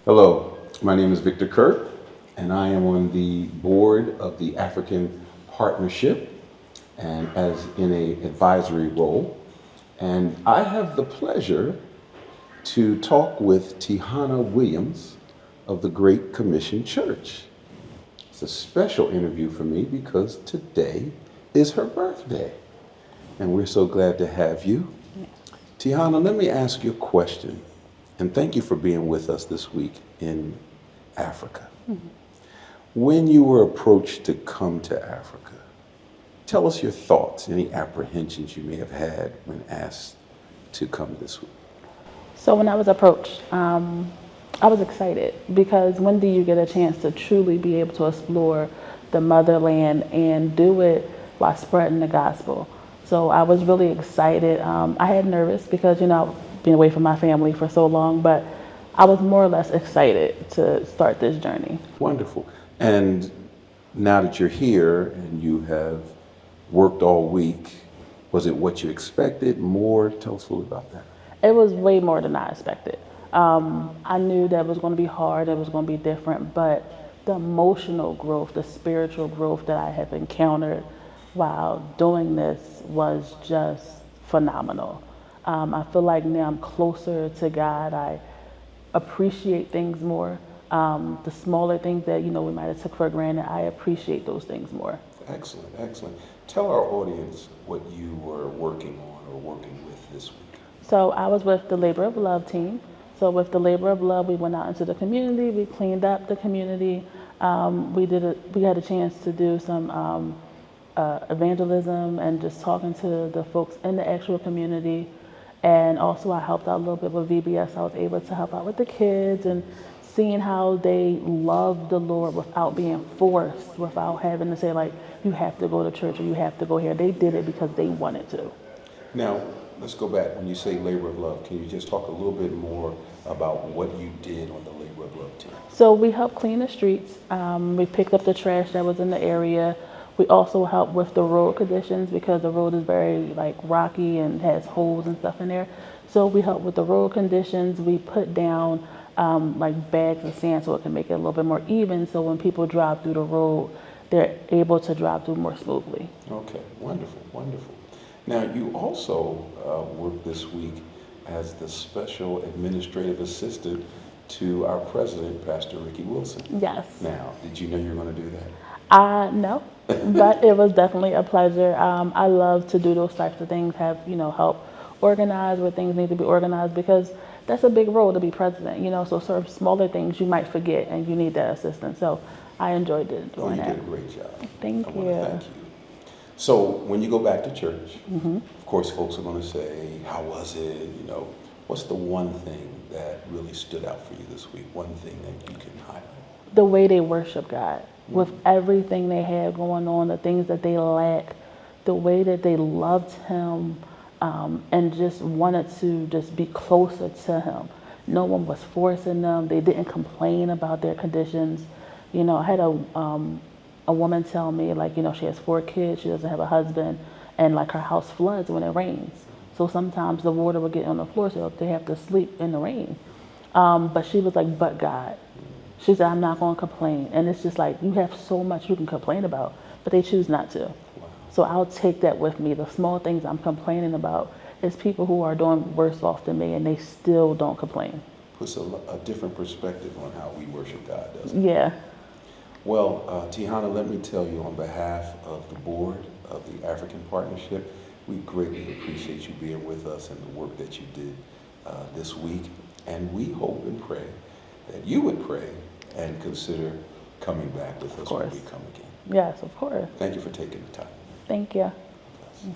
Hello, my name is Victor Kirk, and I am on the board of the African Partnership and as in a advisory role. And I have the pleasure to talk with Tihana Williams of the Great Commission Church. It's a special interview for me because today is her birthday, and we're so glad to have you. Tihana, let me ask you a question, and thank you for being with us this week in Africa. When you were approached to come to Africa, tell us your thoughts, any apprehensions you may have had when asked to come this week. So when I was approached, I was excited because when do you get a chance to truly be able to explore the motherland and do it while spreading the gospel? So I was really excited. I had nervous because, I've been away from my family for so long, but I was more or less excited to start this journey. Wonderful. And now that you're here and you have worked all week, was it what you expected? More? Tell us a little about that. It was way more than I expected. I knew that it was going to be hard, it was going to be different, but the emotional growth, the spiritual growth that I have encountered while doing this was just phenomenal. I feel like now I'm closer to God. I appreciate things more. The smaller things that we might have took for granted, I appreciate those things more. Excellent, excellent. Tell our audience what you were working on or working with this week. So I was with the Labor of Love team. So with the Labor of Love, we went out into the community. We cleaned up the community. We had a chance to do some evangelism and just talking to the folks in the actual community. And also I helped out a little bit with VBS. I was able to help out with the kids and seeing how they love the Lord without being forced, without having to say like, you have to go to church or you have to go here. They did it because they wanted to. Now, let's go back. When you say Labor of Love, can you just talk a little bit more about what you did on the Labor of Love team? So we helped clean the streets. We picked up the trash that was in the area. We also helped with the road conditions because the road is very like rocky and has holes and stuff in there. So we helped with the road conditions. We put down like bags of sand so it can make it a little bit more even. So when people drive through the road, they're able to drive through more smoothly. Okay, wonderful, wonderful. Now, you also worked this week as the special administrative assistant to our president, Pastor Ricky Wilson. Yes. Now, did you know you were going to do that? No, but it was definitely a pleasure. I love to do those types of things, have, help organize where things need to be organized because that's a big role to be president, so sort of smaller things you might forget and you need that assistance. So I enjoyed doing that. You did a great job. Thank I you. want to thank you. So when you go back to church, of course, folks are going to say, how was it? What's the one thing that really stood out for you this week? One thing that you can highlight? The way they worship God with everything they have going on, the things that they lack, the way that they loved him and just wanted to just be closer to him. No one was forcing them. They didn't complain about their conditions. I had a woman tell me like, she has 4 kids, she doesn't have a husband, and like her house floods when it rains. So sometimes the water would get on the floor, so they have to sleep in the rain. But she was like, but God. She said, I'm not going to complain. And it's just like, you have so much you can complain about, but they choose not to. Wow. So I'll take that with me. The small things I'm complaining about is people who are doing worse off than me, and they still don't complain. Puts a different perspective on how we worship God, doesn't it? Yeah. Well, Tihana, let me tell you on behalf of the board of the African Partnership, we greatly appreciate you being with us and the work that you did this week. And we hope and pray that you would pray and consider coming back with us when we come again. Yes, of course. Thank you for taking the time. Thank you. Yes.